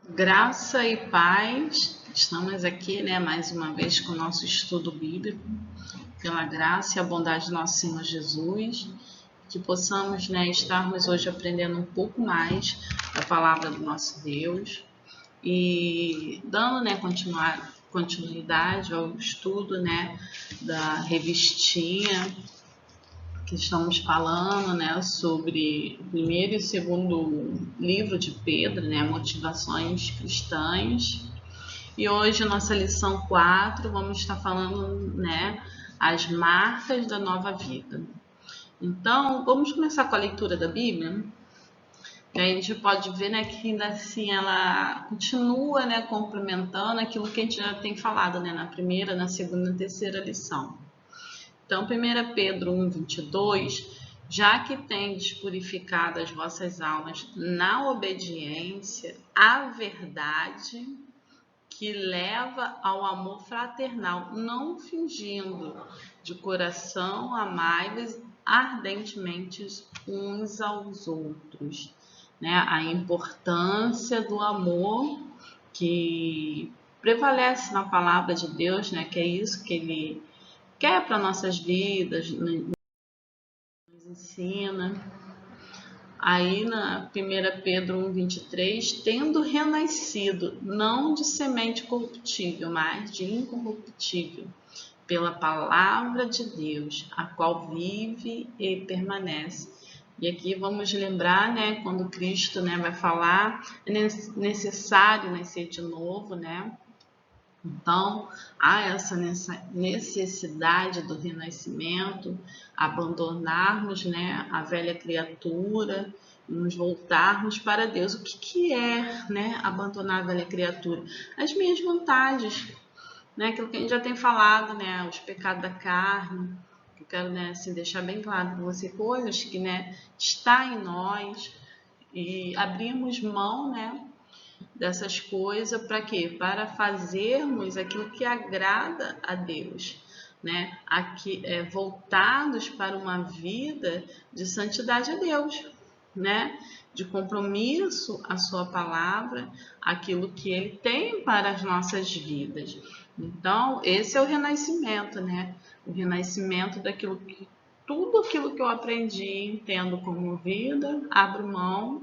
Graça e paz, estamos aqui, mais uma vez com o nosso estudo bíblico, pela graça e a bondade do nosso Senhor Jesus, que possamos, estarmos hoje aprendendo um pouco mais da palavra do nosso Deus e dando, continuidade ao estudo, da revistinha que estamos falando, sobre o primeiro e segundo livro de Pedro, Motivações Cristãs. E hoje, nossa lição 4, vamos estar falando, as marcas da nova vida. Então, vamos começar com a leitura da Bíblia. E aí a gente pode ver, que ainda assim ela continua, complementando aquilo que a gente já tem falado, na primeira, na segunda e terceira lição. Então, 1 Pedro 1:22, já que tendes purificado as vossas almas na obediência à verdade que leva ao amor fraternal, não fingindo, de coração amai-vos ardentemente uns aos outros. A importância do amor que prevalece na palavra de Deus, que é isso que ele quer para nossas vidas, nos ensina. Aí na 1 Pedro 1:23, tendo renascido, não de semente corruptível, mas de incorruptível, pela palavra de Deus, a qual vive e permanece. E aqui vamos lembrar, quando Cristo, vai falar, é necessário nascer de novo, Então, há essa necessidade do renascimento, abandonarmos, a velha criatura, nos voltarmos para Deus. O que é, abandonar a velha criatura? As minhas vontades, aquilo que a gente já tem falado, os pecados da carne. Eu quero, assim, deixar bem claro para você, coisas que, está em nós, e abrimos mão, dessas coisas para quê? Para fazermos aquilo que agrada a Deus, Aqui, voltados para uma vida de santidade a Deus, De compromisso à sua palavra, aquilo que Ele tem para as nossas vidas. Então, esse é o renascimento, O renascimento daquilo que tudo aquilo que eu aprendi e entendo como vida, abro mão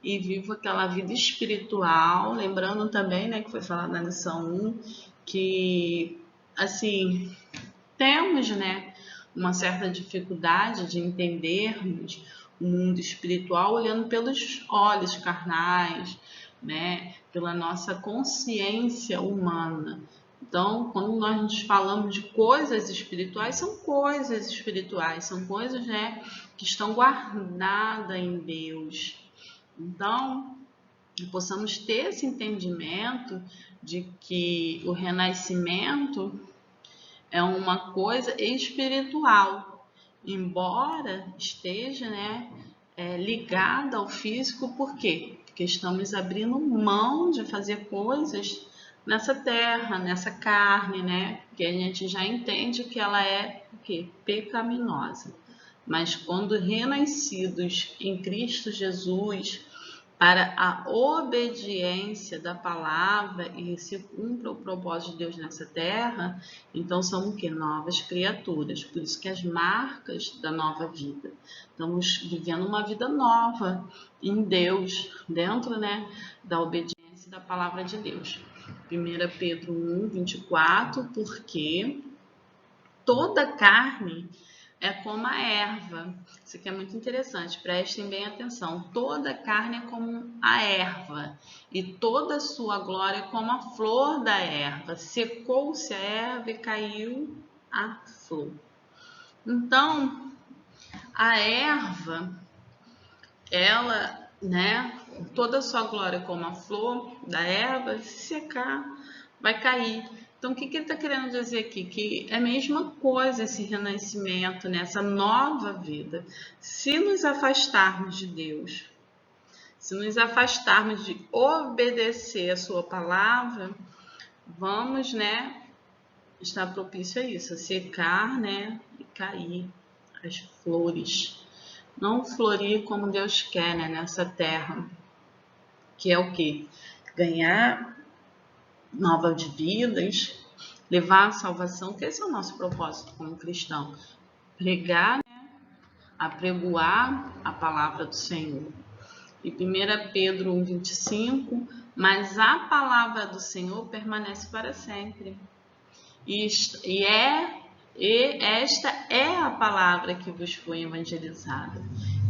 e vivo aquela vida espiritual, lembrando também, que foi falado na lição 1, que, assim, temos, uma certa dificuldade de entendermos o mundo espiritual olhando pelos olhos carnais, pela nossa consciência humana. Então, quando nós falamos de coisas espirituais, são coisas espirituais, são coisas, que estão guardadas em Deus. Então, possamos ter esse entendimento de que o renascimento é uma coisa espiritual, embora esteja ligada ao físico. Por quê? Porque estamos abrindo mão de fazer coisas nessa terra, nessa carne, que a gente já entende que ela é o quê? Pecaminosa. Mas quando renascidos em Cristo Jesus, para a obediência da palavra e se cumpra o propósito de Deus nessa terra, então somos o quê? Novas criaturas. Por isso que as marcas da nova vida. Estamos vivendo uma vida nova em Deus, dentro, da obediência da palavra de Deus. 1 Pedro 1:24, porque toda carne é como a erva. Isso aqui é muito interessante, prestem bem atenção. Toda carne é como a erva, e toda sua glória é como a flor da erva. Secou-se a erva e caiu a flor. Então, a erva, ela, toda a sua glória como a flor da erva, se secar, vai cair. Então, o que ele está querendo dizer aqui? Que é a mesma coisa esse renascimento, essa nova vida. Se nos afastarmos de Deus, se nos afastarmos de obedecer a sua palavra, vamos, estar propício a isso, a secar, e cair as flores. Não florir como Deus quer, nessa terra, que é o quê? ganhar novas vidas, levar a salvação, que esse é o nosso propósito como cristão. Pregar, apregoar a palavra do Senhor. E 1 Pedro 1,25, mas a palavra do Senhor permanece para sempre. E esta é a palavra que vos foi evangelizada.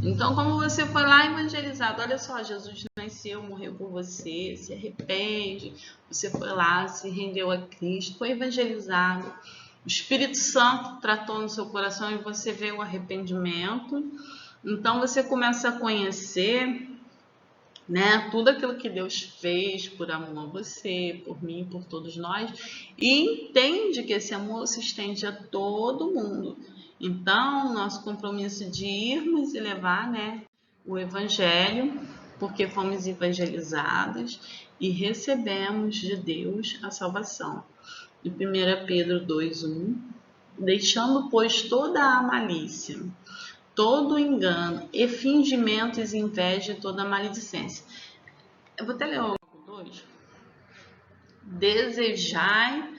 Então, como você foi lá evangelizado, olha só, Jesus nasceu, morreu por você, se arrepende, você foi lá, se rendeu a Cristo, foi evangelizado. O Espírito Santo tratou no seu coração e você vê o arrependimento. Então, você começa a conhecer, né, tudo aquilo que Deus fez por amor a você, por mim, por todos nós, e entende que esse amor se estende a todo mundo. Então, nosso compromisso de irmos e levar, né, o Evangelho, porque fomos evangelizados e recebemos de Deus a salvação. Em 1 Pedro 2,1, deixando, pois, toda a malícia, todo engano e fingimentos, inveja e toda maledicência. Eu vou até ler o 2. Desejai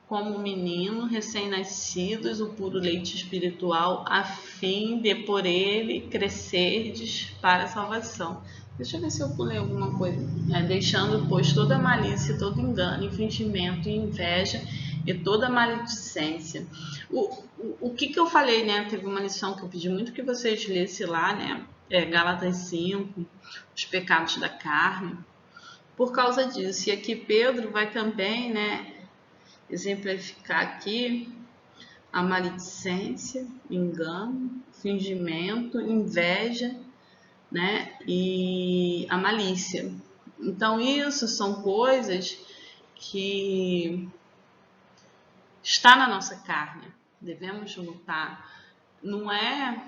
como menino recém-nascidos o puro leite espiritual, a fim de por ele crescerdes para a salvação. Deixa eu ver se eu pulei alguma coisa. Deixando, pois, toda malícia, todo engano, e fingimento, e inveja e toda maledicência. O que eu falei, né? Teve uma lição que eu pedi muito que vocês lessem lá, né? Gálatas 5, os pecados da carne. Por causa disso. E aqui Pedro vai também, né, exemplificar aqui a maledicência, engano, fingimento, inveja, né, e a malícia. Então, isso são coisas que está na nossa carne, devemos lutar. Não é,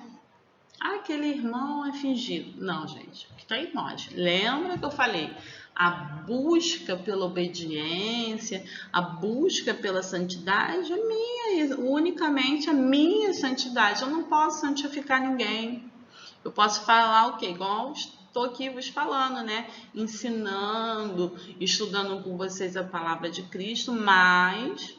aquele irmão é fingido. Não, gente, o que está em nós. Lembra que eu falei? A busca pela obediência, a busca pela santidade é minha, unicamente a minha santidade. Eu não posso santificar ninguém. Eu posso falar o quê? Igual estou aqui vos falando, né? Ensinando, estudando com vocês a palavra de Cristo, mas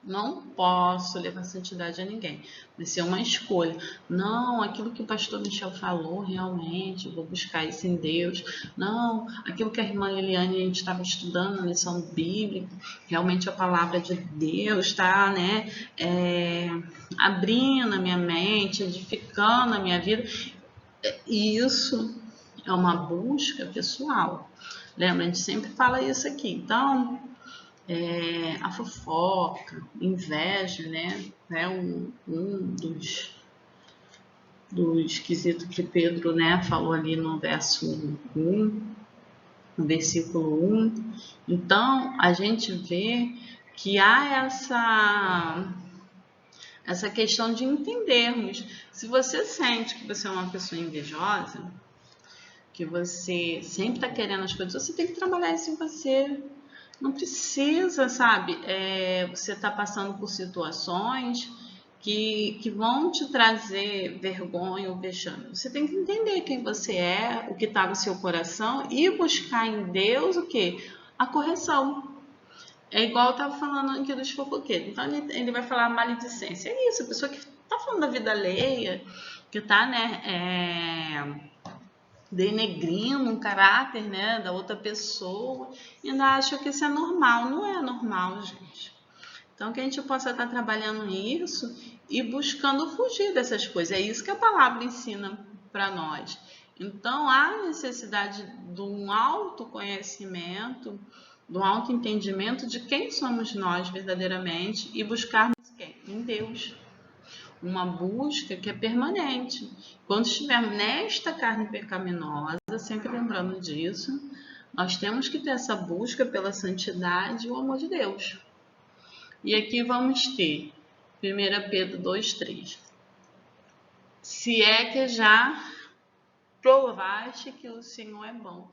não posso levar santidade a ninguém. Vai ser uma escolha. Não, aquilo que o pastor Michel falou, realmente, eu vou buscar isso em Deus. Não, aquilo que a irmã Liliane, a gente estava estudando na lição bíblica, realmente a palavra de Deus está, né, abrindo a minha mente, edificando a minha vida. E isso é uma busca pessoal. Lembra, a gente sempre fala isso aqui. Então, a fofoca, inveja, né? Um dos quesitos que Pedro, né, falou ali no verso 1, no versículo 1. Então, a gente vê que há essa questão de entendermos. Se você sente que você é uma pessoa invejosa, que você sempre está querendo as coisas, você tem que trabalhar isso em você. Não precisa, sabe? Você está passando por situações que vão te trazer vergonha ou vexame. Você tem que entender quem você é, o que está no seu coração e buscar em Deus o quê? A correção. É igual eu estava falando aqui dos fofoqueiros. Então ele vai falar maledicência. É isso, a pessoa que está falando da vida alheia, que está, né, denegrindo um caráter, né, da outra pessoa, e ainda acha que isso é normal. Não é normal, gente. Então, que a gente possa estar trabalhando nisso e buscando fugir dessas coisas. É isso que a palavra ensina para nós. Então, há necessidade de um autoconhecimento, de um autoentendimento de quem somos nós verdadeiramente e buscarmos quem? Em Deus. Uma busca que é permanente. Quando estivermos nesta carne pecaminosa, sempre lembrando disso, nós temos que ter essa busca pela santidade e o amor de Deus. E aqui vamos ter 1 Pedro 2,3. Se é que já provaste que o Senhor é bom.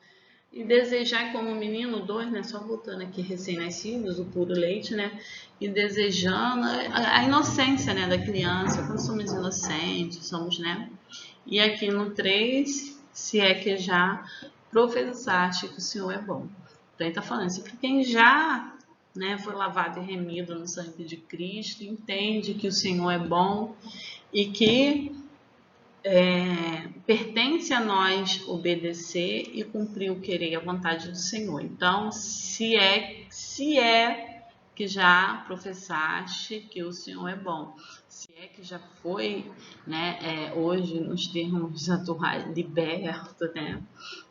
E desejar como menino, 2, né? Só voltando aqui, recém-nascidos, o puro leite, né? E desejando a inocência, né, da criança, quando somos inocentes, somos, né? E aqui no 3, se é que já professaste que o Senhor é bom. Então ele está falando assim, que quem já, né, foi lavado e remido no sangue de Cristo, entende que o Senhor é bom e que pertence a nós obedecer e cumprir o querer e a vontade do Senhor. Então, se é que já professaste que o Senhor é bom, se é que já foi, né, hoje nos termos atuais, liberto, né?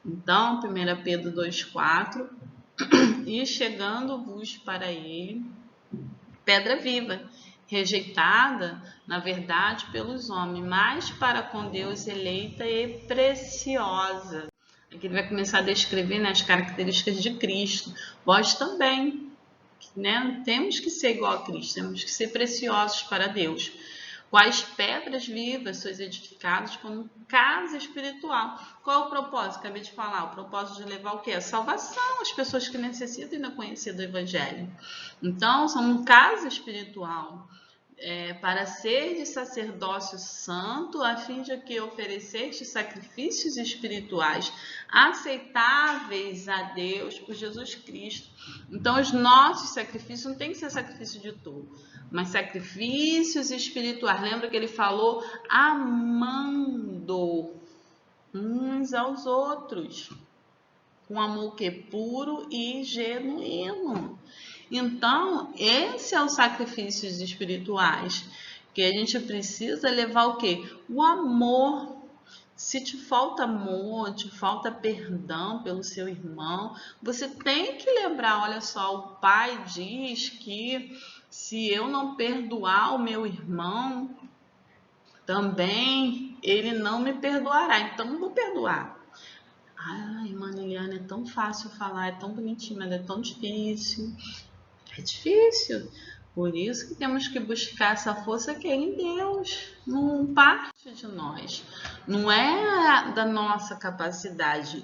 Então, 1 Pedro 2,4, e chegando-vos para ele, pedra viva, rejeitada, na verdade, pelos homens, mas para com Deus eleita e preciosa. Aqui ele vai começar a descrever, né, as características de Cristo. Vós também, né, temos que ser igual a Cristo, temos que ser preciosos para Deus. Quais pedras vivas sois edificados como casa espiritual. Qual é o propósito? Acabei de falar. O propósito de levar o quê? A salvação às pessoas que necessitam ainda conhecer do Evangelho. Então, somos casa espiritual. Para ser de sacerdócio santo, a fim de que ofereceste sacrifícios espirituais aceitáveis a Deus por Jesus Cristo. Então, os nossos sacrifícios não tem que ser sacrifício de touro, mas sacrifícios espirituais. Lembra que ele falou amando uns aos outros, com amor que é puro e genuíno. Então, esse é os sacrifícios espirituais, que a gente precisa levar o quê? O amor. Se te falta amor, te falta perdão pelo seu irmão, você tem que lembrar, olha só, o Pai diz que se eu não perdoar o meu irmão, também ele não me perdoará, então eu vou perdoar. Ai, irmã Liliana, é tão fácil falar, é tão bonitinho, mas é tão difícil. É difícil. Por isso que temos que buscar essa força que é em Deus. Não parte de nós. Não é da nossa capacidade.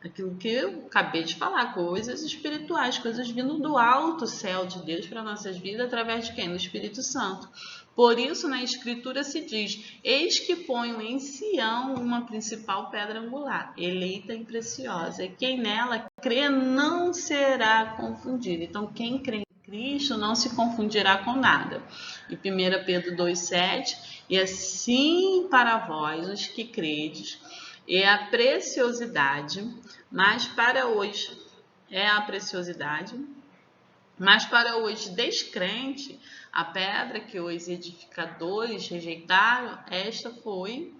Aquilo que eu acabei de falar, coisas espirituais, coisas vindo do alto céu de Deus para nossas vidas, através de quem? Do Espírito Santo. Por isso, na Escritura se diz: eis que ponho em Sião uma principal pedra angular, eleita e preciosa, e quem nela crê não será confundido. Então, quem crê em Cristo não se confundirá com nada. E 1 Pedro 2,7, e assim para vós, os que credes, é a preciosidade, mas para os descrentes, a pedra que os edificadores rejeitaram, esta foi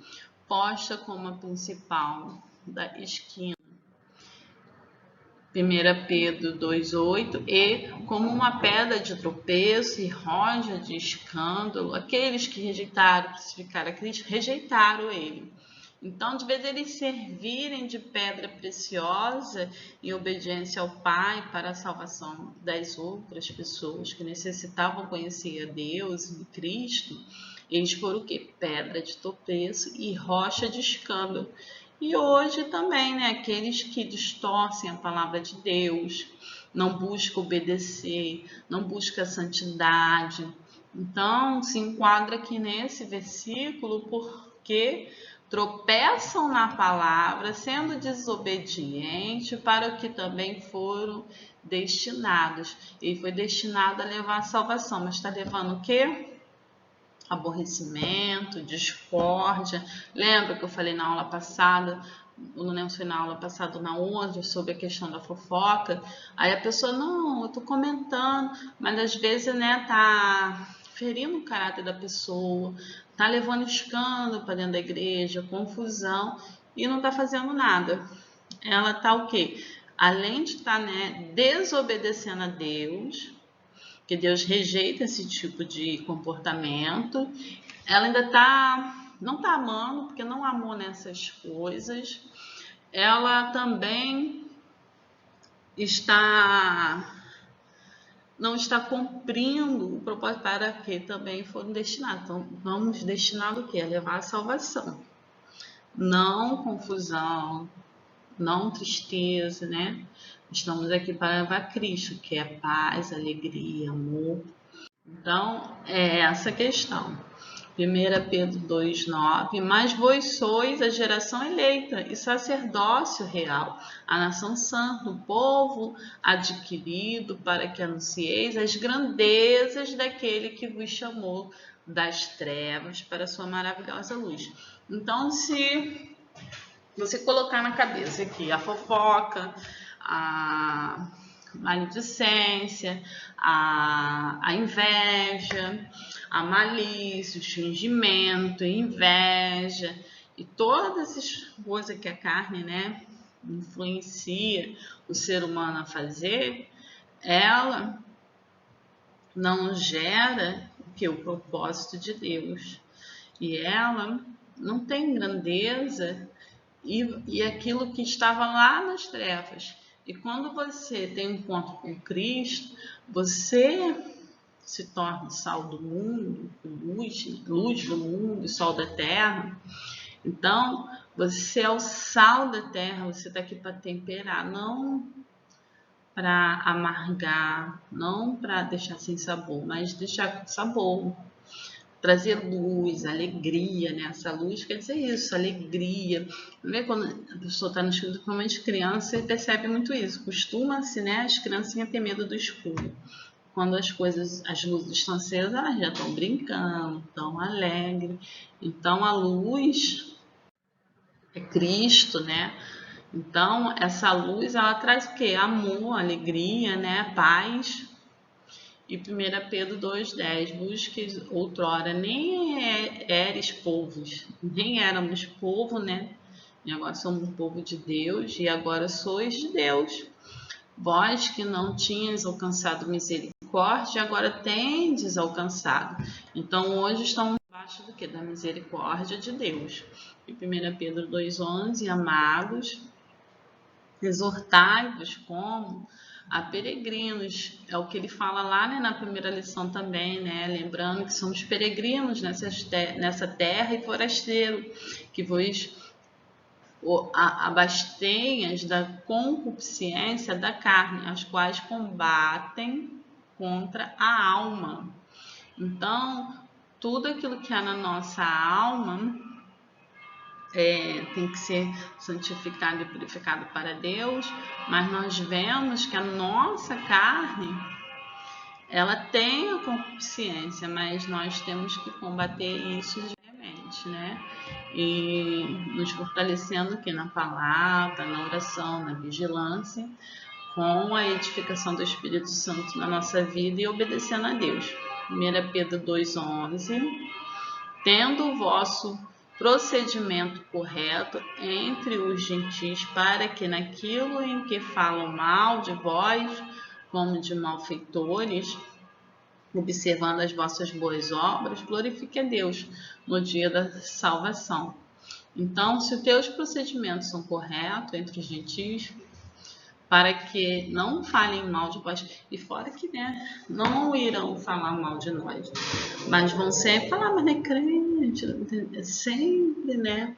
posta como a principal da esquina. 1 Pedro 2,8, e como uma pedra de tropeço e rocha de escândalo, aqueles que rejeitaram, crucificaram a Cristo, rejeitaram ele. Então, de vez eles servirem de pedra preciosa em obediência ao Pai para a salvação das outras pessoas que necessitavam conhecer a Deus e Cristo, eles foram o quê? Pedra de tropeço e rocha de escândalo. E hoje também, né, aqueles que distorcem a palavra de Deus, não buscam obedecer, não buscam a santidade. Então, se enquadra aqui nesse versículo porque tropeçam na palavra, sendo desobediente para o que também foram destinados. Ele foi destinado a levar a salvação, mas está levando o quê? Aborrecimento, discórdia. Lembra que eu falei na aula passada, não lembro se foi na aula passada ou na outra, sobre a questão da fofoca? Aí a pessoa, não, eu tô comentando, mas às vezes, né, tá ferindo o caráter da pessoa, tá levando escândalo para dentro da igreja, confusão, e não tá fazendo nada. Ela tá o quê? Além de estar, né, desobedecendo a Deus, que Deus rejeita esse tipo de comportamento, ela ainda não está amando, porque não amou nessas coisas, ela também não está cumprindo o propósito para que também foram destinados. Então, vamos destinar o quê? A levar a salvação. Não confusão, não tristeza, né? Estamos aqui para levar Cristo, que é paz, alegria, amor. Então, é essa questão. 1 Pedro 2,9, mas vós sois a geração eleita e sacerdócio real, a nação santa, o povo adquirido, para que anuncieis as grandezas daquele que vos chamou das trevas para a sua maravilhosa luz. Então, se você colocar na cabeça aqui a fofoca, a maledicência, a inveja, a malícia, o fingimento, a inveja e todas essas coisas que a carne, né, influencia o ser humano a fazer, ela não gera o propósito de Deus. E ela não tem grandeza e aquilo que estava lá nas trevas. E quando você tem um encontro com Cristo, você se torna sal do mundo, luz do mundo, sol da terra. Então, você é o sal da terra, você está aqui para temperar, não para amargar, não para deixar sem sabor, mas deixar com sabor. Trazer luz, alegria, né? Essa luz quer dizer isso, alegria. Vê quando a pessoa está no escuro, principalmente criança, você percebe muito isso. Costuma-se, né, as criancinhas ter medo do escuro. Quando as luzes estão acesas, elas já estão brincando, estão alegres. Então a luz é Cristo, né? Então essa luz ela traz o quê? Amor, alegria, né? Paz. E 1 Pedro 2,10, busque outrora, nem eres povos, nem éramos povo, né? E agora somos um povo de Deus, e agora sois de Deus. Vós que não tinhas alcançado misericórdia, agora tendes alcançado. Então hoje estamos abaixo do que? Da misericórdia de Deus. E 1 Pedro 2,11, amados, exortai-vos como a peregrinos, é o que ele fala lá, né, na primeira lição também, né, lembrando que somos peregrinos nessa terra e forasteiro, que vos abastenhas da concupiscência da carne, as quais combatem contra a alma. Então, tudo aquilo que há na nossa alma tem que ser santificado e purificado para Deus, mas nós vemos que a nossa carne, ela tem a concupiscência, mas nós temos que combater isso diariamente, né? E nos fortalecendo aqui na palavra, na oração, na vigilância, com a edificação do Espírito Santo na nossa vida e obedecendo a Deus. 1 Pedro 2,11, tendo o vosso procedimento correto entre os gentios, para que naquilo em que falam mal de vós, como de malfeitores, observando as vossas boas obras, glorifique a Deus no dia da salvação. Então, se os teus procedimentos são corretos entre os gentios, para que não falem mal de vós, e fora que, né, não irão falar mal de nós, mas vão sempre falar, mas é crente, sempre, né?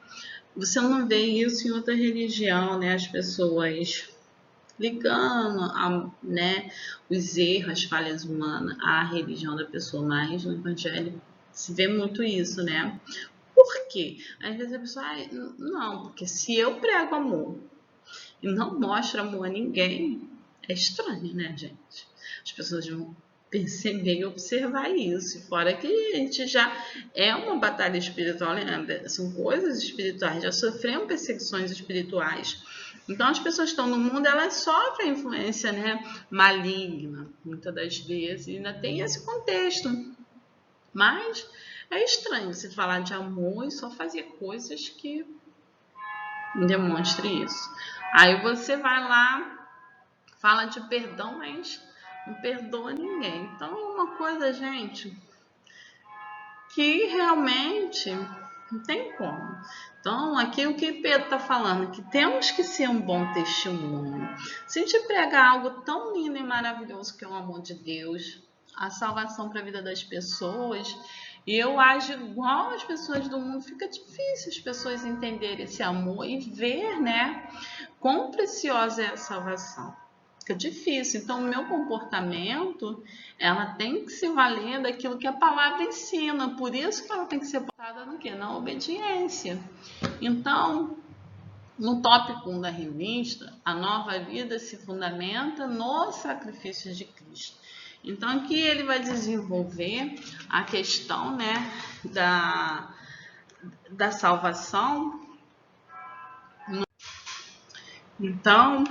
Você não vê isso em outra religião, né? As pessoas ligando, né, os erros, as falhas humanas à religião da pessoa, mas no evangelho se vê muito isso, né? Por quê? Às vezes a pessoa, não, porque se eu prego amor e não mostra amor a ninguém, é estranho, né, gente? As pessoas vão perceber e observar isso. Fora que a gente já é uma batalha espiritual, lembra? São coisas espirituais, já sofremos perseguições espirituais. Então, as pessoas que estão no mundo, elas sofrem influência, né, maligna, muitas das vezes, e ainda tem esse contexto. Mas é estranho você falar de amor e só fazer coisas que demonstre isso. Aí você vai lá, fala de perdão, mas não perdoa ninguém. Então é uma coisa, gente, que realmente não tem como. Então, aqui o que Pedro está falando, que temos que ser um bom testemunho. Se a gente pregar algo tão lindo e maravilhoso que é o amor de Deus, a salvação para a vida das pessoas, e eu ajo igual as pessoas do mundo, fica difícil as pessoas entenderem esse amor e ver, né, quão preciosa é a salvação. fica difícil. Então, o meu comportamento, ela tem que se valer daquilo que a palavra ensina. Por isso que ela tem que ser pautada no quê? Na obediência. Então, no tópico 1 da revista, a nova vida se fundamenta no sacrifício de Cristo. Então, aqui ele vai desenvolver a questão, né, da salvação. Então,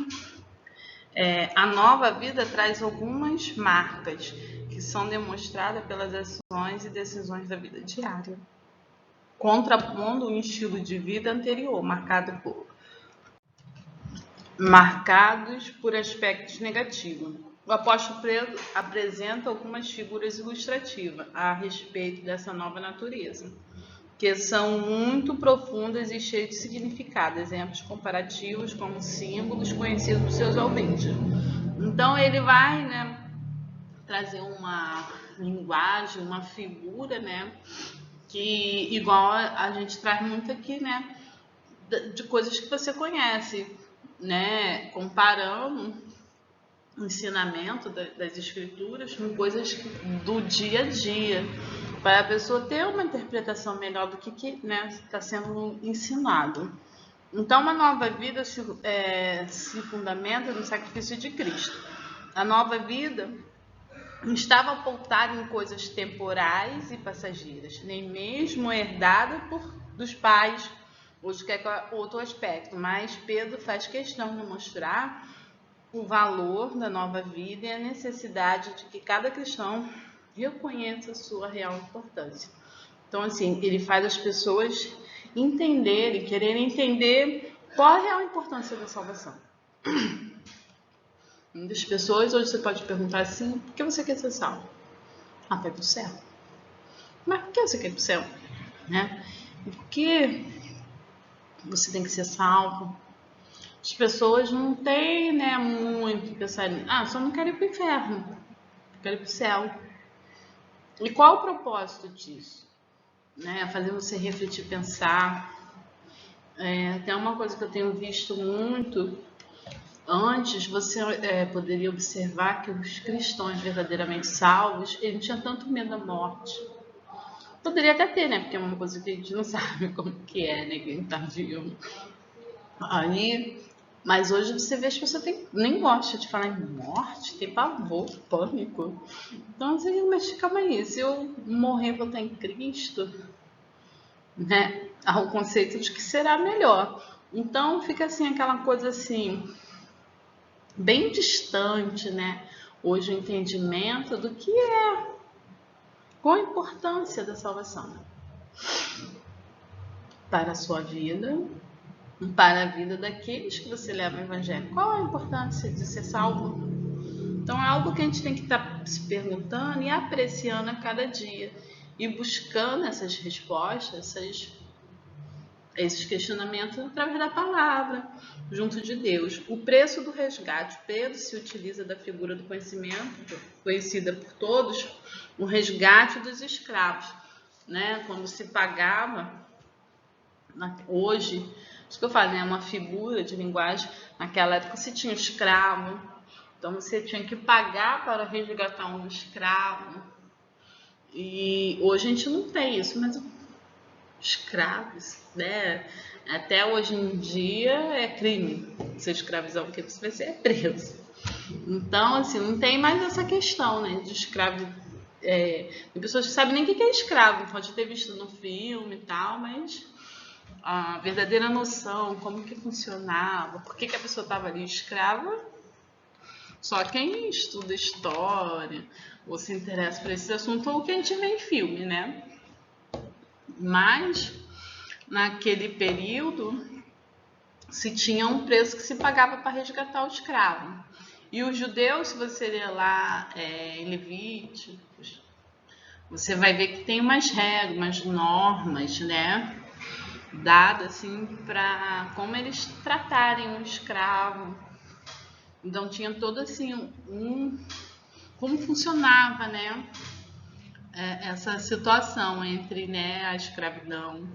a nova vida traz algumas marcas que são demonstradas pelas ações e decisões da vida diária, contrapondo um estilo de vida anterior, marcados por aspectos negativos. O apóstolo Pedro apresenta algumas figuras ilustrativas a respeito dessa nova natureza, que são muito profundas e cheias de significado, exemplos comparativos como símbolos conhecidos por seus ouvintes. Então ele vai, né, trazer uma linguagem, uma figura, né, que igual a gente traz muito aqui, né, de coisas que você conhece, né, comparando o ensinamento das escrituras com coisas do dia a dia, para a pessoa ter uma interpretação melhor do que né, está sendo ensinado. Então, uma nova vida se fundamenta no sacrifício de Cristo. A nova vida não estava pautada em coisas temporais e passageiras, nem mesmo herdada dos pais, ou de qualquer outro aspecto, mas Pedro faz questão de mostrar o valor da nova vida e a necessidade de que cada cristão reconheça a sua real importância. Então, assim, ele faz as pessoas entenderem, quererem entender qual a real importância da salvação. Muitas pessoas, hoje você pode perguntar assim, por que você quer ser salvo? Ah, para ir para o céu. Mas por que você quer ir para o céu? Né? Por que você tem que ser salvo? As pessoas não têm, né, muito pensar em, só não quero ir para o inferno, quero ir para o céu. E qual o propósito disso? Né? Fazer você refletir, pensar. Tem uma coisa que eu tenho visto muito. Antes, você poderia observar que os cristãos verdadeiramente salvos, eles não tinham tanto medo da morte. Poderia até ter, né? Porque é uma coisa que a gente não sabe como que é, né? Quem tá vivo. Aí, mas hoje você vê que as pessoas nem gostam de falar em morte, tem pavor, pânico. Então, assim, mas calma aí, se eu morrer vou estar em Cristo, né? Há o conceito de que será melhor. Então, fica assim, aquela coisa assim, bem distante, né? Hoje o entendimento do que qual a importância da salvação para a sua vida, para a vida daqueles que você leva ao evangelho. Qual a importância de ser salvo? Então é algo que a gente tem que estar se perguntando e apreciando a cada dia e buscando essas respostas, esses questionamentos através da palavra, junto de Deus. O preço do resgate. Pedro se utiliza da figura do conhecimento, conhecida por todos, o resgate dos escravos. Né? Quando se pagava, hoje, isso que eu falo, né? Uma figura de linguagem, naquela época se tinha um escravo, então você tinha que pagar para resgatar um escravo. E hoje a gente não tem isso, mas escravos, né? Até hoje em dia é crime ser escravizado, porque você vai ser preso. Então, assim, não tem mais essa questão, né, de escravo. Tem pessoas que sabem nem o que é escravo, pode ter visto no filme e tal, mas a verdadeira noção, como que funcionava, por que a pessoa estava ali escrava, só quem estuda história ou se interessa por esse assunto ou que a gente vê em filme, né? Mas naquele período se tinha um preço que se pagava para resgatar o escravo. E os judeus, se você ler lá em Levíticos, você vai ver que tem umas regras, umas normas, né? Dadas assim para como eles tratarem o escravo. Então tinha todo assim como funcionava, né? Essa situação entre, né, a escravidão.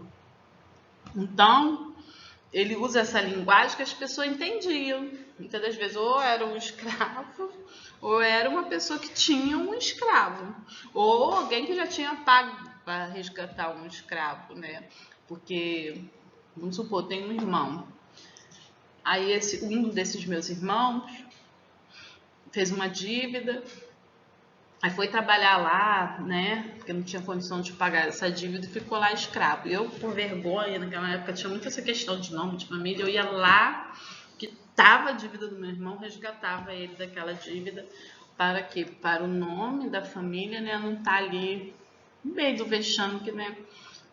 Então, ele usa essa linguagem que as pessoas entendiam. Muitas das vezes, ou era um escravo, ou era uma pessoa que tinha um escravo, ou alguém que já tinha pago para resgatar um escravo, né? Porque, vamos supor, tem um irmão. Aí um desses meus irmãos fez uma dívida, aí foi trabalhar lá, né? Porque não tinha condição de pagar essa dívida e ficou lá escravo. Eu, por vergonha, naquela época tinha muito essa questão de nome, de família, eu ia lá, que estava a dívida do meu irmão, resgatava ele daquela dívida. Para quê? Para o nome da família, né? Não estar ali no meio do vexame, que, né?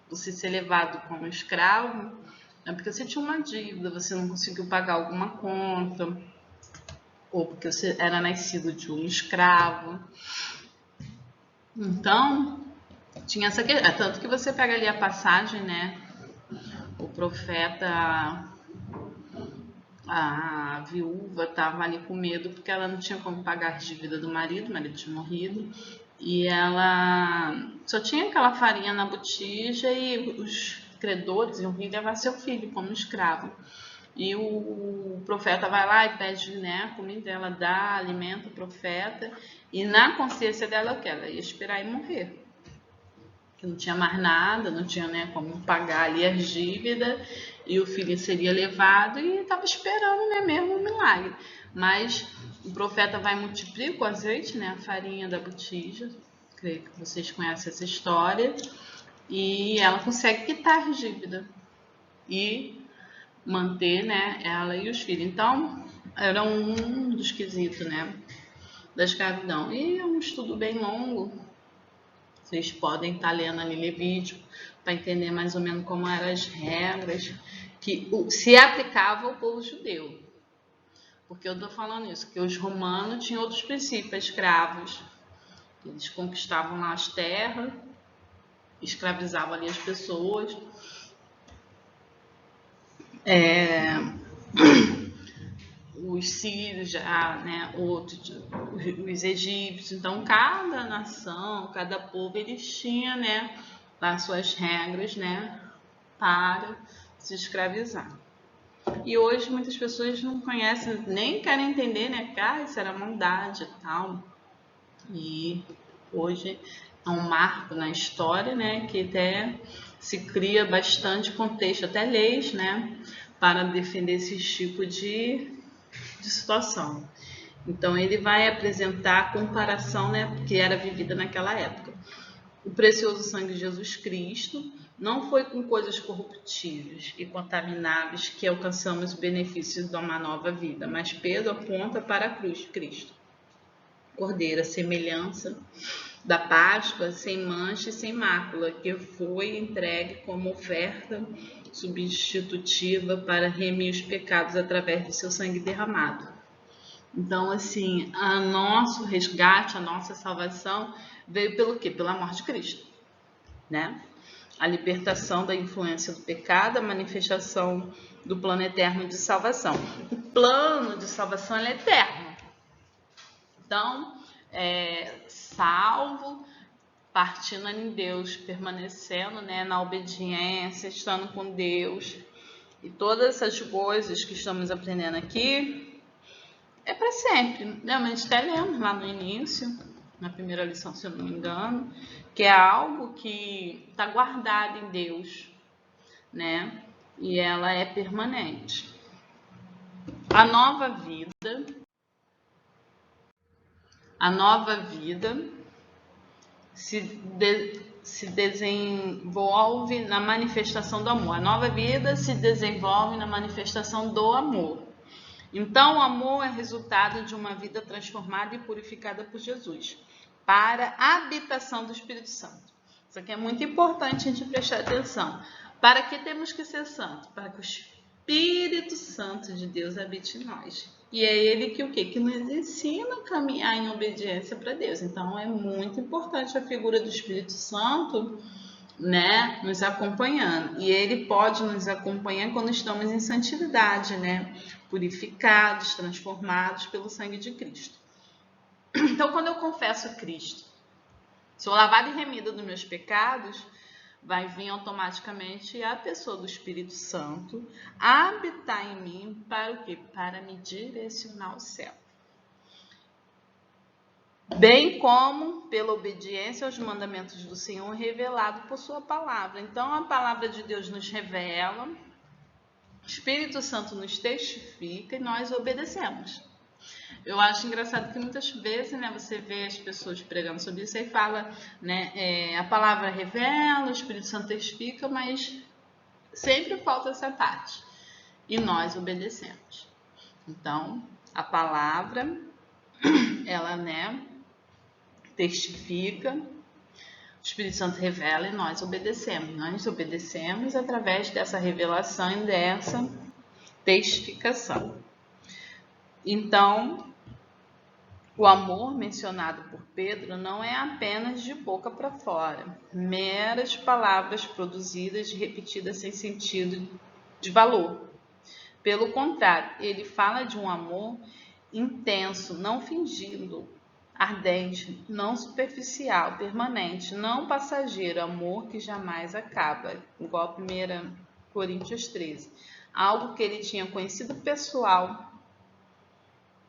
Você ser levado como escravo, é porque você tinha uma dívida, você não conseguiu pagar alguma conta, ou porque você era nascido de um escravo. Então, tinha essa questão. Tanto que você pega ali a passagem, né? O profeta, a viúva estava ali com medo porque ela não tinha como pagar a dívida do marido, o marido tinha morrido, e ela só tinha aquela farinha na botija e os credores iam vir levar seu filho como escravo. E o profeta vai lá e pede, né, a comida, ela dá, alimenta o profeta, e na consciência dela, o que? Ela ia esperar e morrer. Que não tinha mais nada, não tinha, né, como pagar ali as dívidas, e o filho seria levado, e estava esperando, né, mesmo um milagre. Mas o profeta vai multiplicar com azeite, né, a farinha da botija, creio que vocês conhecem essa história, e ela consegue quitar a dívida e manter, né, ela e os filhos. Então, era um dos quesitos, né, da escravidão. E é um estudo bem longo. Vocês podem estar lendo ali Levítico para entender mais ou menos como eram as regras que se aplicava ao povo judeu. Porque eu estou falando isso, que os romanos tinham outros princípios, escravos. Eles conquistavam lá as terras, escravizavam ali as pessoas. Os sírios, né, os egípcios. Então, cada nação, cada povo, eles tinham, né, as suas regras, né, para se escravizar. E hoje muitas pessoas não conhecem, nem querem entender, né, que isso era maldade e tal. E hoje é um marco na história, né, que até se cria bastante contexto, até leis, né, para defender esse tipo de situação. Então, ele vai apresentar a comparação, né, que era vivida naquela época. O precioso sangue de Jesus Cristo não foi com coisas corruptíveis e contamináveis que alcançamos o benefício de uma nova vida, mas Pedro aponta para a cruz de Cristo. Cordeiro, a semelhança da Páscoa, sem mancha e sem mácula, que foi entregue como oferta substitutiva para remir os pecados através do seu sangue derramado. Então, assim, o nosso resgate, a nossa salvação veio pelo quê? Pela morte de Cristo, né? A libertação da influência do pecado, a manifestação do plano eterno de salvação. O plano de salvação é eterno. Então, salvo, partindo em Deus, permanecendo, né, na obediência, estando com Deus. E todas essas coisas que estamos aprendendo aqui é para sempre. Realmente até lemos lá no início, na primeira lição, se eu não me engano, que é algo que está guardado em Deus, né? E ela é permanente. A nova vida se desenvolve na manifestação do amor. A nova vida se desenvolve na manifestação do amor. Então, o amor é resultado de uma vida transformada e purificada por Jesus, para a habitação do Espírito Santo. Isso aqui é muito importante a gente prestar atenção. Para que temos que ser santos? Para que o Espírito Santo de Deus habite em nós. E é ele que o quê? Que nos ensina a caminhar em obediência para Deus. Então, é muito importante a figura do Espírito Santo, né, nos acompanhando. E ele pode nos acompanhar quando estamos em santidade, né, purificados, transformados pelo sangue de Cristo. Então, quando eu confesso a Cristo, sou lavada e remida dos meus pecados, vai vir automaticamente a pessoa do Espírito Santo habitar em mim para o quê? Para me direcionar ao céu. Bem como pela obediência aos mandamentos do Senhor revelado por sua palavra. Então, a palavra de Deus nos revela, o Espírito Santo nos testifica e nós obedecemos. Eu acho engraçado que muitas vezes, né, você vê as pessoas pregando sobre isso e fala, né, a palavra revela, o Espírito Santo testifica, mas sempre falta essa parte. E nós obedecemos. Então, a palavra, ela, né, testifica, o Espírito Santo revela e nós obedecemos. Nós obedecemos através dessa revelação e dessa testificação. Então, o amor mencionado por Pedro não é apenas de boca para fora, meras palavras produzidas e repetidas sem sentido de valor. Pelo contrário, ele fala de um amor intenso, não fingido, ardente, não superficial, permanente, não passageiro, amor que jamais acaba, igual a 1 Coríntios 13. Algo que ele tinha conhecido pessoal,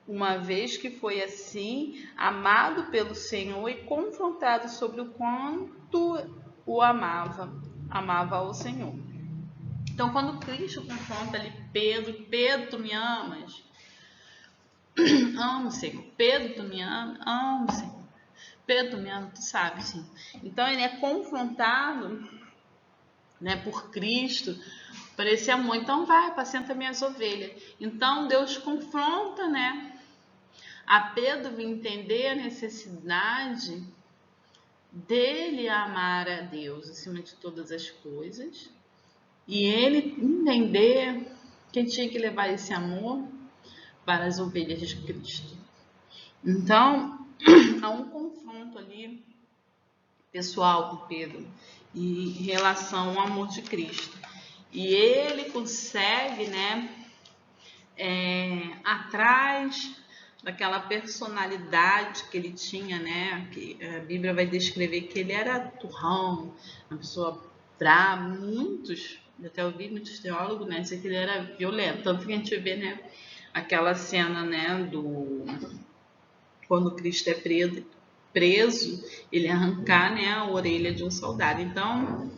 uma vez que foi assim, amado pelo Senhor e confrontado sobre o quanto o amava ao Senhor. Então, quando Cristo confronta ali Pedro, tu me amas? Amo, Senhor. Pedro, tu me ama? Amo, Senhor. Pedro, tu me ama? Tu sabe, sim. Então, ele é confrontado, né, por Cristo, por esse amor. Então, vai, apacenta minhas ovelhas. Então, Deus confronta, né, a Pedro entender a necessidade dele amar a Deus acima de todas as coisas e ele entender que tinha que levar esse amor para as ovelhas de Cristo. Então, há um confronto ali pessoal com Pedro em relação ao amor de Cristo. E ele consegue, né, atrás daquela personalidade que ele tinha, né? Que a Bíblia vai descrever que ele era turrão, uma pessoa brava, até ouvi muitos teólogos, né? Dizer que ele era violento, tanto que a gente vê, né? Aquela cena, né? Quando Cristo é preso, ele arrancar, né? A orelha de um soldado. Então,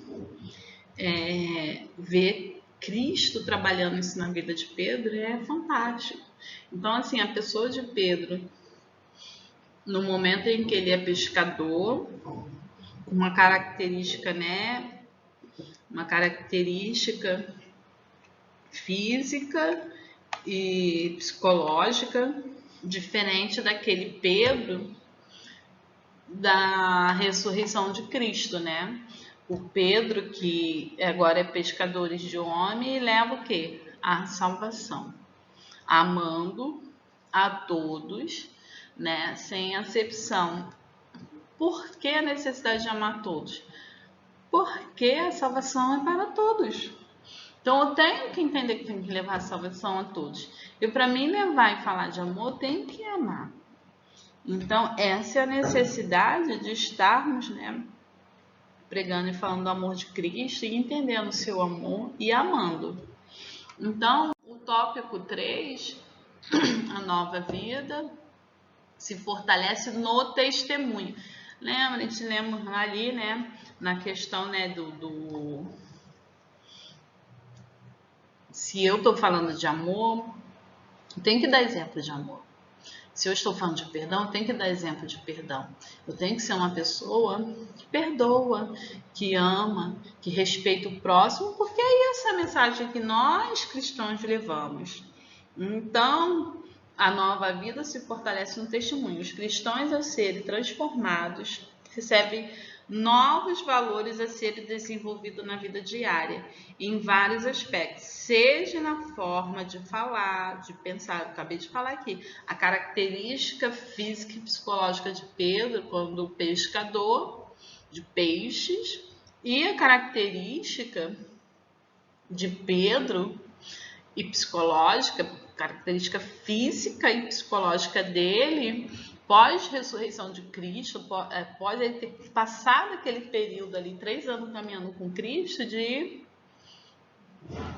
ver Cristo trabalhando isso na vida de Pedro é fantástico. Então, assim, a pessoa de Pedro, no momento em que ele é pescador, uma característica, né? Uma característica física e psicológica diferente daquele Pedro da ressurreição de Cristo, né? O Pedro, que agora é pescador de homem, leva o quê? A salvação. Amando a todos, né? Sem acepção. Por que a necessidade de amar todos? Porque a salvação é para todos. Então eu tenho que entender que tenho que levar a salvação a todos. E para mim levar e falar de amor, eu tenho que amar. Então essa é a necessidade de estarmos, né, pregando e falando do amor de Cristo e entendendo o seu amor e amando. Então, o tópico 3, a nova vida, se fortalece no testemunho. Lembra, a gente lembra ali, né, na questão, né, se eu estou falando de amor, tem que dar exemplo de amor. Se eu estou falando de perdão, eu tenho que dar exemplo de perdão. Eu tenho que ser uma pessoa que perdoa, que ama, que respeita o próximo, porque é essa mensagem que nós cristãos levamos. Então, a nova vida se fortalece no testemunho. Os cristãos, ao serem transformados, recebem novos valores a serem desenvolvidos na vida diária, em vários aspectos, seja na forma de falar, de pensar. Eu acabei de falar aqui, a característica física e psicológica de Pedro, quando pescador de peixes, e a característica de Pedro e psicológica, característica física e psicológica dele, pós-ressurreição de Cristo, pós ele ter passado aquele período ali, 3 anos caminhando com Cristo, de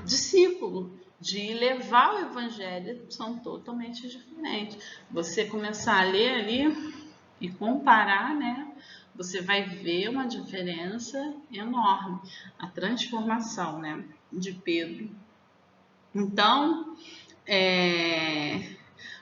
discípulo, de levar o evangelho, são totalmente diferentes. Você começar a ler ali e comparar, né? Você vai ver uma diferença enorme, a transformação, né, de Pedro. Então,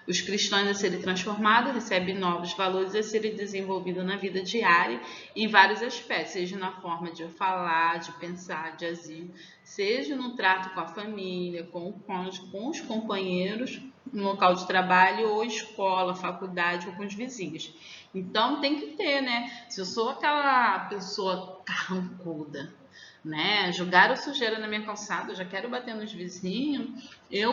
os cristãos a serem transformados recebem novos valores a serem desenvolvidos na vida diária em vários aspectos, seja na forma de falar, de pensar, de agir, seja no trato com a família, com o cônjuge, com os companheiros, no local de trabalho ou escola, faculdade ou com os vizinhos. Então tem que ter, né? Se eu sou aquela pessoa carrancuda, né? Jogaram sujeira na minha calçada, eu já quero bater nos vizinhos.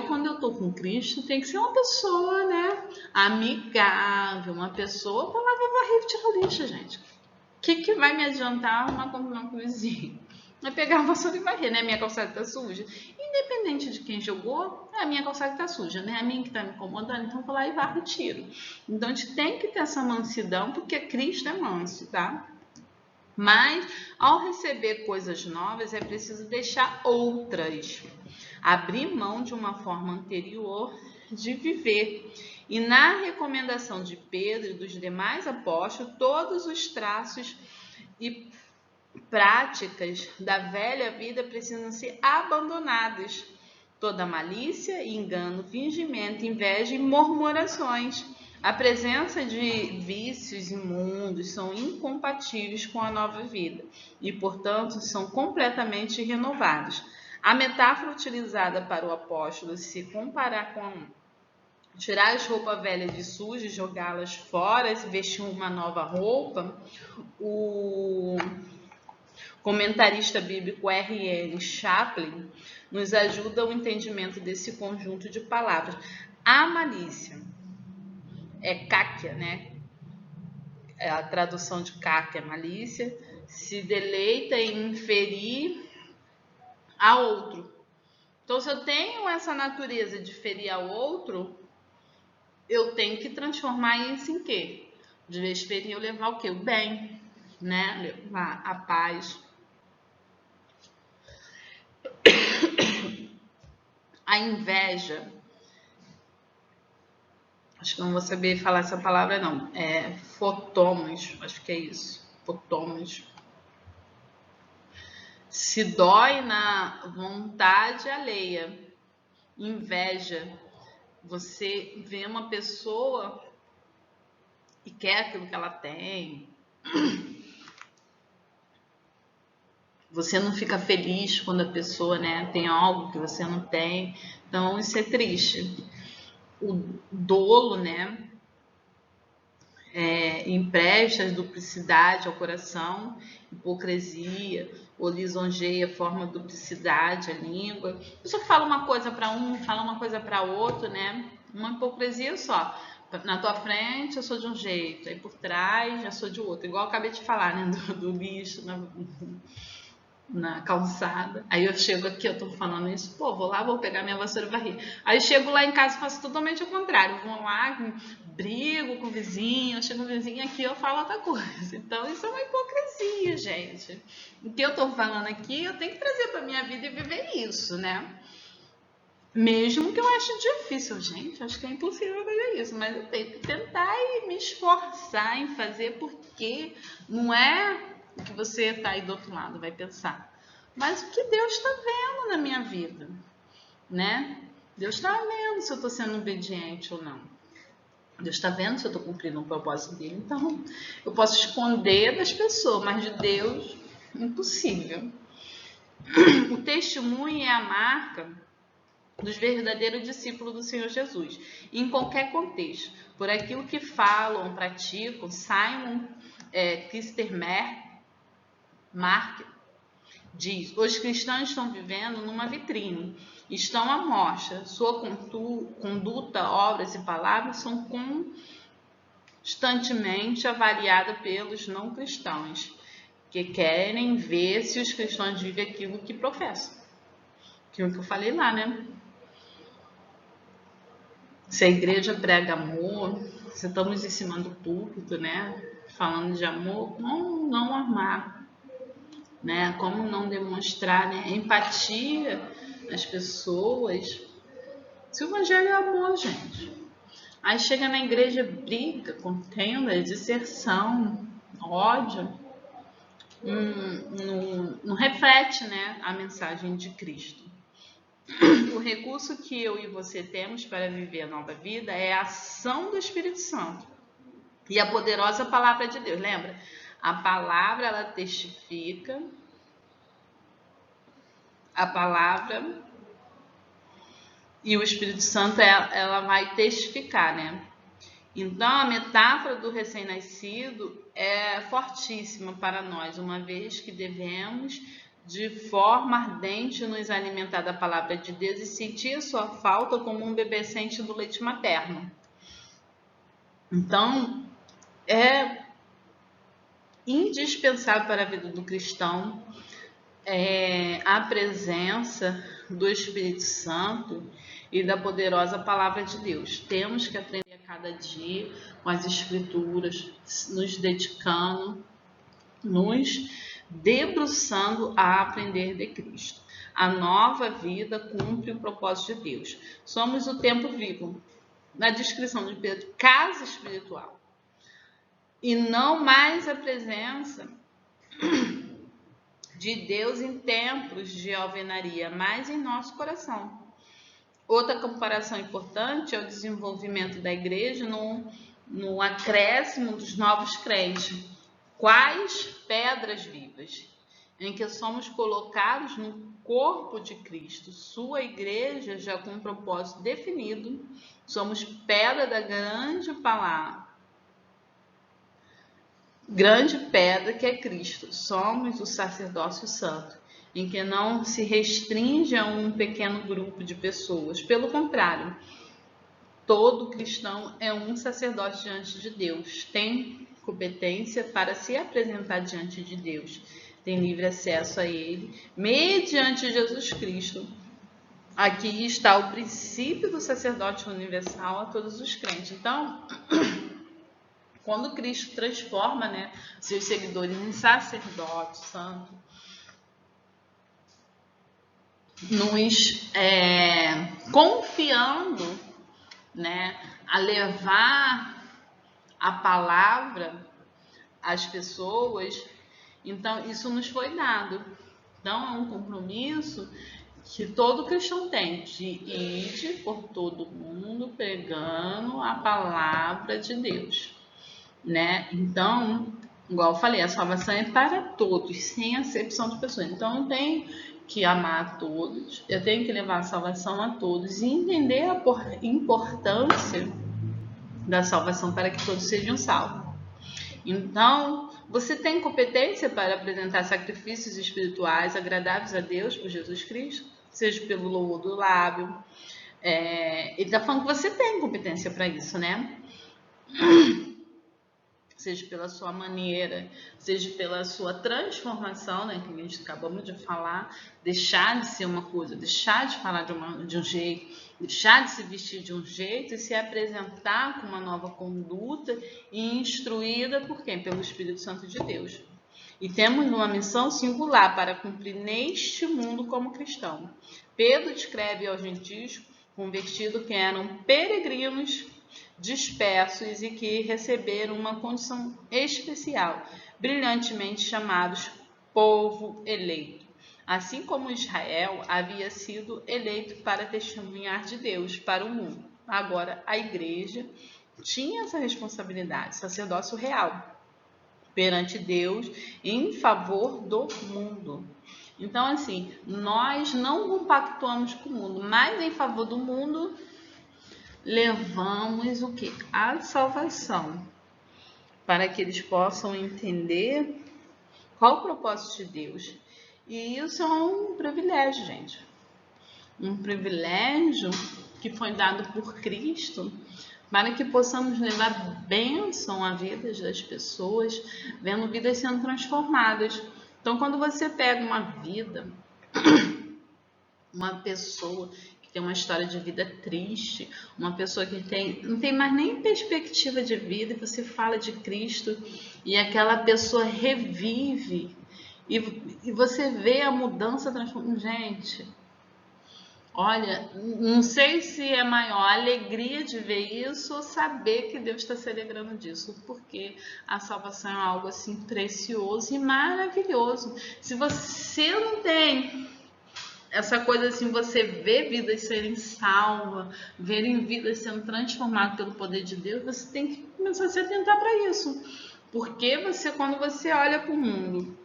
Quando eu tô com Cristo, tem que ser uma pessoa, né? Amigável, uma pessoa para lavar, varrer e tirar o lixo, gente. O que vai me adiantar uma confusão com o vizinho? É pegar a vassoura e varrer, né? Minha calçada tá suja. Independente de quem jogou, a minha calçada tá suja, né? A minha que tá me incomodando, então eu vou lá e varro e tiro. Então a gente tem que ter essa mansidão, porque Cristo é manso, tá? Mas, ao receber coisas novas, é preciso deixar outras. Abrir mão de uma forma anterior de viver. E na recomendação de Pedro e dos demais apóstolos, todos os traços e práticas da velha vida precisam ser abandonados. Toda malícia, engano, fingimento, inveja e murmurações. A presença de vícios imundos são incompatíveis com a nova vida e, portanto, são completamente renovados. A metáfora utilizada para o apóstolo se comparar com tirar as roupas velhas de suja e jogá-las fora e vestir uma nova roupa, o comentarista bíblico R.L. Chaplin nos ajuda ao entendimento desse conjunto de palavras. A malícia é cáquia, né? É a tradução de cáquia, malícia, se deleita em ferir a outro. Então, se eu tenho essa natureza de ferir ao outro, eu tenho que transformar isso em quê? De vez de ferir, eu levar o quê? O bem, né? Levar a paz. A inveja, acho que não vou saber falar essa palavra não, fotomos, acho que é isso, fotomos. Se dói na vontade alheia. Inveja, você vê uma pessoa e quer aquilo que ela tem. Você não fica feliz quando a pessoa, né, tem algo que você não tem. Então, isso é triste. O dolo, né, empresta duplicidade ao coração, hipocrisia, ou lisonjeia, forma duplicidade a língua. A pessoa fala uma coisa para um, fala uma coisa para outro, né? Uma hipocrisia só. Na tua frente eu sou de um jeito, aí por trás já sou de outro. Igual eu acabei de falar, né? Do lixo na calçada. Aí eu chego aqui, eu tô falando isso, pô, vou lá, vou pegar minha vassoura e varrer. Aí eu chego lá em casa e faço totalmente o contrário. Vou lá, brigo com o vizinho, chego no vizinho aqui, eu falo outra coisa. Então isso é uma hipocrisia, gente. O que eu tô falando aqui, eu tenho que trazer pra minha vida e viver isso, né? Mesmo que eu ache difícil, gente, acho que é impossível fazer isso, mas eu tenho que tentar e me esforçar em fazer, porque não é o que você está aí do outro lado vai pensar, mas o que Deus está vendo na minha vida, né? Deus está vendo se eu estou sendo obediente ou não. Deus está vendo se eu estou cumprindo o propósito dele. Então, eu posso esconder das pessoas, mas de Deus, impossível. O testemunho é a marca dos verdadeiros discípulos do Senhor Jesus, em qualquer contexto, por aquilo que falam, praticam. Simon Kistemaker diz: os cristãos estão vivendo numa vitrine, estão à mostra, sua conduta, obras e palavras são constantemente avaliadas pelos não cristãos, que querem ver se os cristãos vivem aquilo que professam. Aquilo que eu falei lá, né? Se a igreja prega amor, se estamos em cima do púlpito, né, falando de amor, como não amar, né? Como não demonstrar, né, empatia às pessoas? Se o evangelho é amor, gente. Aí chega na igreja, briga, contenda, disserção, ódio. Não reflete, né, a mensagem de Cristo. O recurso que eu e você temos para viver a nova vida é a ação do Espírito Santo e a poderosa palavra de Deus. Lembra? A palavra, ela testifica, a palavra e o Espírito Santo, ela vai testificar, né? Então, a metáfora do recém-nascido é fortíssima para nós, uma vez que devemos, de forma ardente, nos alimentar da palavra de Deus e sentir a sua falta como um bebê sente do leite materno. Então, é indispensável para a vida do cristão a presença do Espírito Santo e da poderosa palavra de Deus. Temos que aprender a cada dia com as Escrituras, nos dedicando, nos debruçando a aprender de Cristo. A nova vida cumpre o propósito de Deus. Somos o tempo vivo. Na descrição de Pedro, casa espiritual. E não mais a presença de Deus em templos de alvenaria, mas em nosso coração. Outra comparação importante é o desenvolvimento da igreja no acréscimo dos novos crentes. Quais pedras vivas, em que somos colocados no corpo de Cristo, sua igreja já com um propósito definido, somos pedra da grande palavra, grande pedra que é Cristo, somos o sacerdócio santo, em que não se restringe a um pequeno grupo de pessoas, pelo contrário, todo cristão é um sacerdote diante de Deus, tem competência para se apresentar diante de Deus, tem livre acesso a Ele, mediante Jesus Cristo. Aqui está o princípio do sacerdócio universal a todos os crentes. Então, quando Cristo transforma, né, seus seguidores em sacerdote santo, nos confiando, né, a levar a palavra às pessoas, então isso nos foi dado. Então é um compromisso que todo cristão tem de ir por todo mundo pregando a palavra de Deus, né? Então, igual eu falei, a salvação é para todos, sem acepção de pessoas. Então eu tenho que amar a todos, eu tenho que levar a salvação a todos e entender a importância da salvação para que todos sejam salvos. Então, você tem competência para apresentar sacrifícios espirituais agradáveis a Deus por Jesus Cristo, seja pelo louvor do lábio. Ele está falando que você tem competência para isso, né? Seja pela sua maneira, seja pela sua transformação, né, que a gente acabamos de falar, deixar de ser uma coisa, deixar de falar de um jeito, deixar de se vestir de um jeito e se apresentar com uma nova conduta e instruída por quem? Pelo Espírito Santo de Deus. E temos uma missão singular para cumprir neste mundo como cristão. Pedro escreve aos gentios convertidos que eram peregrinos dispersos e que receberam uma condição especial, brilhantemente chamados povo eleito. Assim como Israel havia sido eleito para testemunhar de Deus para o mundo. Agora, a igreja tinha essa responsabilidade, sacerdócio real, perante Deus, em favor do mundo. Então, assim, nós não compactuamos com o mundo, mas em favor do mundo, levamos o que? A salvação, para que eles possam entender qual o propósito de Deus. E isso é um privilégio, gente. Um privilégio que foi dado por Cristo para que possamos levar bênção à vida das pessoas, vendo vidas sendo transformadas. Então, quando você pega uma vida, uma pessoa que tem uma história de vida triste, uma pessoa que não tem mais nem perspectiva de vida, e você fala de Cristo e aquela pessoa revive e você vê a mudança transformando. Gente, olha, não sei se é maior a alegria de ver isso ou saber que Deus está se alegrando disso, porque a salvação é algo assim precioso e maravilhoso. Se você não tem essa coisa assim, você vê vidas serem salvas, verem vidas sendo transformadas pelo poder de Deus, você tem que começar a se atentar para isso. Porque quando você olha para o mundo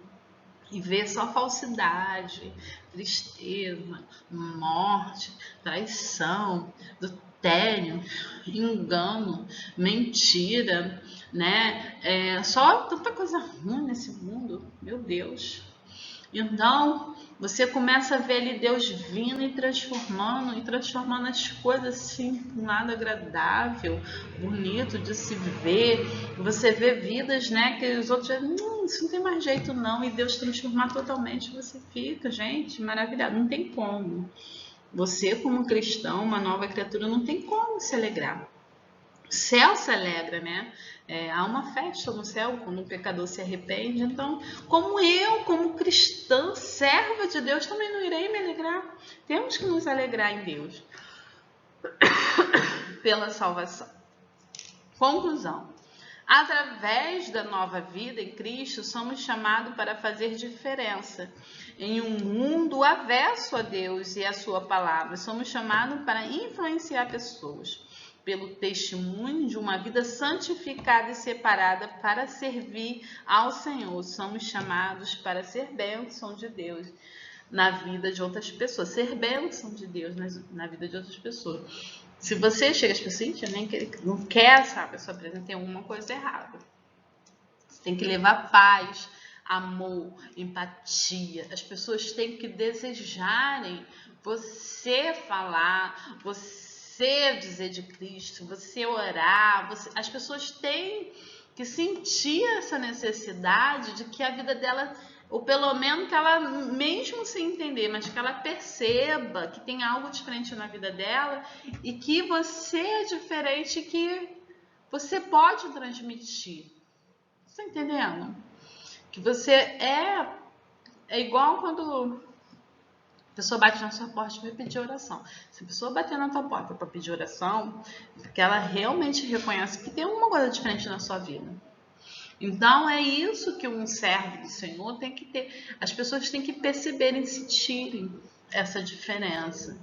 e vê só falsidade, tristeza, morte, traição, adultério, engano, mentira, né? Só tanta coisa ruim nesse mundo, meu Deus. Então, você começa a ver ali Deus vindo e transformando as coisas assim, um lado agradável, bonito de se ver. Você vê vidas, né, que os outros isso não tem mais jeito não, e Deus transformar totalmente, você fica, gente, maravilhado, não tem como. Você, como cristão, uma nova criatura, não tem como se alegrar. O céu se alegra, né? Há uma festa no céu quando um pecador se arrepende. Então, como cristã, serva de Deus, também não irei me alegrar. Temos que nos alegrar em Deus pela salvação. Conclusão. Através da nova vida em Cristo, somos chamados para fazer diferença em um mundo avesso a Deus e a sua palavra. Somos chamados para influenciar pessoas pelo testemunho de uma vida santificada e separada para servir ao Senhor. Somos chamados para ser bênção de Deus na vida de outras pessoas, ser bênção de Deus na vida de outras pessoas. Se você chega às pessoas, não quer essa pessoa presente, tem alguma coisa errada. Você tem que levar paz, amor, empatia. As pessoas têm que desejarem você falar, você dizer de Cristo, você orar. As pessoas têm que sentir essa necessidade de que a vida dela, ou pelo menos que ela, mesmo sem entender, mas que ela perceba que tem algo diferente na vida dela e que você é diferente, que você pode transmitir. Você tá entendendo? Que você é igual quando a pessoa bate na sua porta e vai pedir oração. Se a pessoa bater na tua porta para pedir oração, é porque ela realmente reconhece que tem alguma coisa diferente na sua vida. Então, é isso que um servo do Senhor tem que ter. As pessoas têm que perceberem, sentirem essa diferença.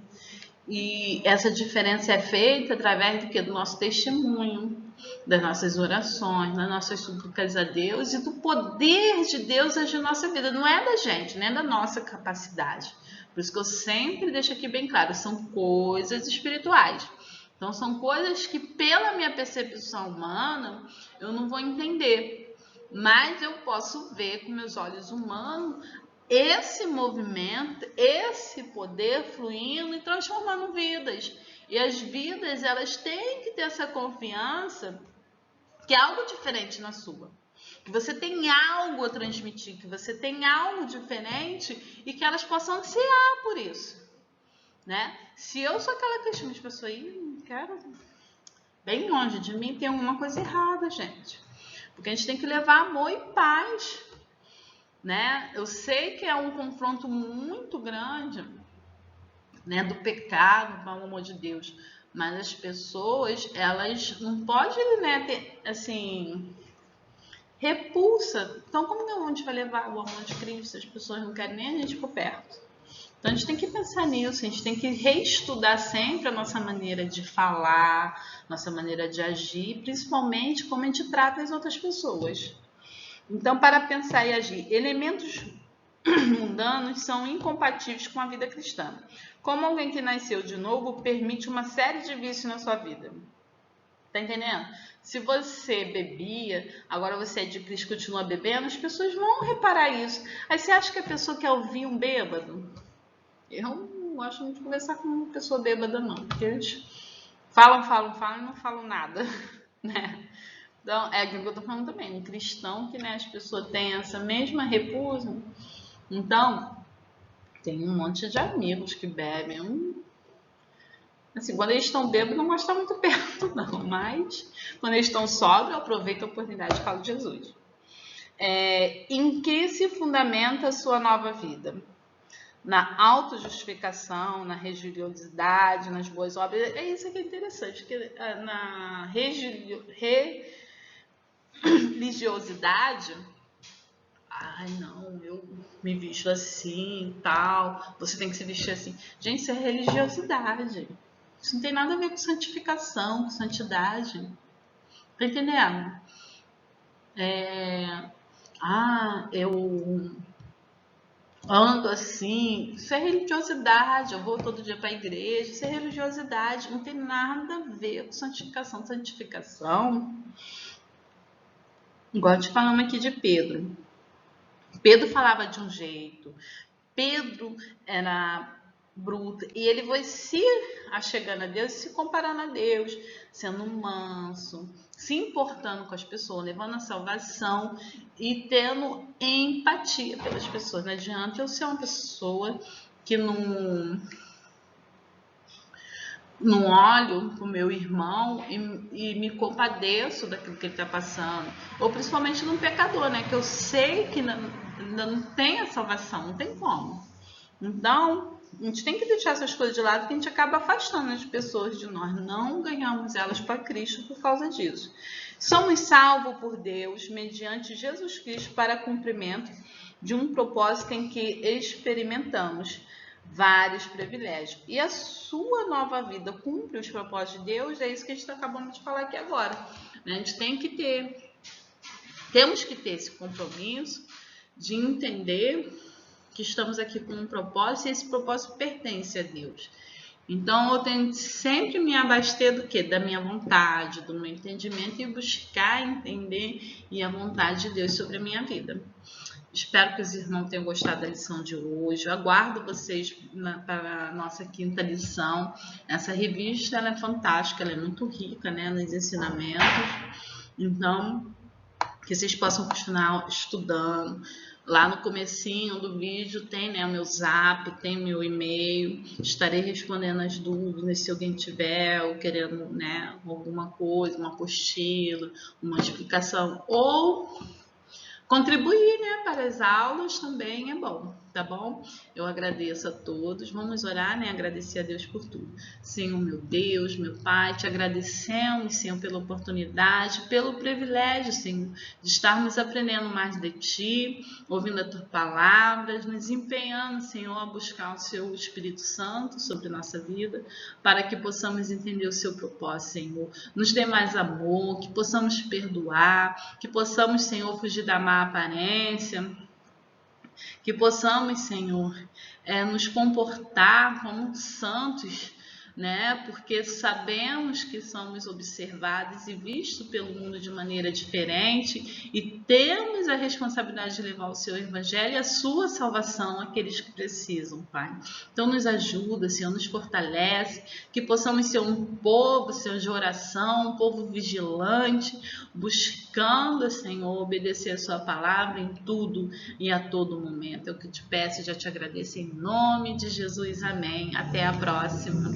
E essa diferença é feita através do quê? Do nosso testemunho, das nossas orações, das nossas súplicas a Deus e do poder de Deus agir na nossa vida. Não é da gente, não é da nossa capacidade. Por isso que eu sempre deixo aqui bem claro, são coisas espirituais. Então, são coisas que, pela minha percepção humana, eu não vou entender. Mas eu posso ver com meus olhos humanos esse movimento, esse poder fluindo e transformando vidas. E as vidas, elas têm que ter essa confiança que é algo diferente na sua. Que você tem algo a transmitir, que você tem algo diferente e que elas possam ansiar por isso. Né? Se eu sou aquela questão de pessoa aí, não quero, bem longe de mim, tem alguma coisa errada, gente. Porque a gente tem que levar amor e paz, né? Eu sei que é um confronto muito grande, né, do pecado com o amor de Deus, mas as pessoas, elas não podem, né, ter, assim, repulsa. Então, como que a gente vai levar o amor de Cristo se as pessoas não querem nem a gente por perto? Então, a gente tem que pensar nisso, a gente tem que reestudar sempre a nossa maneira de falar, nossa maneira de agir, principalmente como a gente trata as outras pessoas. Então, para pensar e agir, elementos mundanos são incompatíveis com a vida cristã. Como alguém que nasceu de novo permite uma série de vícios na sua vida. Tá entendendo? Se você bebia, agora você é de Cristo e continua bebendo, as pessoas vão reparar isso. Aí você acha que a pessoa quer ouvir um bêbado? Eu não gosto muito de conversar com uma pessoa bêbada, não. Porque eles falam e não falam nada, né? Então, é aquilo que eu tô falando também. Um cristão que, né, as pessoas têm essa mesma repulsa. Então, tem um monte de amigos que bebem. Assim, quando eles estão bêbados, não gosto de estar muito perto, não. Mas quando eles estão sóbrios, eu aproveito a oportunidade e falo de Jesus. Em que se fundamenta a sua nova vida? Na autojustificação, na religiosidade, nas boas obras. É isso que é interessante, que na religiosidade, ai não, eu me visto assim e tal, você tem que se vestir assim. Gente, isso é religiosidade. Isso não tem nada a ver com santificação, com santidade. Tá entendendo? Eu ando assim. Isso é religiosidade. Eu vou todo dia para a igreja. Isso é religiosidade. Não tem nada a ver com santificação. Santificação. Igual te falamos aqui de Pedro. Pedro falava de um jeito. Pedro era bruto. E ele foi se achegando a Deus, se comparando a Deus, sendo manso, se importando com as pessoas, levando a salvação e tendo empatia pelas pessoas. Não adianta eu ser uma pessoa que não olho para o meu irmão e me compadeço daquilo que ele está passando. Ou principalmente num pecador, né? Que eu sei que ainda não tem a salvação, não tem como. Então, a gente tem que deixar essas coisas de lado, que a gente acaba afastando as pessoas de nós. Não ganhamos elas para Cristo por causa disso. Somos salvos por Deus mediante Jesus Cristo para cumprimento de um propósito em que experimentamos vários privilégios. E a sua nova vida cumpre os propósitos de Deus, é isso que a gente está acabando de falar aqui agora. A gente temos que ter esse compromisso de entender que estamos aqui com um propósito e esse propósito pertence a Deus. Então, eu tenho que sempre me abaster do quê? Da minha vontade, do meu entendimento e buscar entender e a vontade de Deus sobre a minha vida. Espero que os irmãos tenham gostado da lição de hoje. Eu aguardo vocês para a nossa quinta lição. Essa revista ela é fantástica, ela é muito rica, né, nos ensinamentos. Então, que vocês possam continuar estudando. Lá no comecinho do vídeo tem, né, o meu zap, tem meu e-mail. Estarei respondendo as dúvidas se alguém tiver querendo, né, alguma coisa, uma apostila, uma explicação ou contribuir, né, para as aulas também é bom, tá bom? Eu agradeço a todos. Vamos orar, né? Agradecer a Deus por tudo. Senhor, meu Deus, meu Pai, te agradecemos, Senhor, pela oportunidade, pelo privilégio, Senhor, de estarmos aprendendo mais de Ti, ouvindo as Tuas palavras, nos empenhando, Senhor, a buscar o Seu Espírito Santo sobre nossa vida, para que possamos entender o Seu propósito, Senhor. Nos dê mais amor, que possamos perdoar, que possamos, Senhor, fugir da má aparência, que possamos, Senhor, nos comportar como santos, né? Porque sabemos que somos observados e vistos pelo mundo de maneira diferente e temos a responsabilidade de levar o seu evangelho e a sua salvação àqueles que precisam, Pai. Então nos ajuda, Senhor, nos fortalece, que possamos ser um povo, Senhor, de oração, um povo vigilante, buscando, Senhor, obedecer a sua palavra em tudo e a todo momento. É o que te peço e já te agradeço em nome de Jesus. Amém. Até a próxima.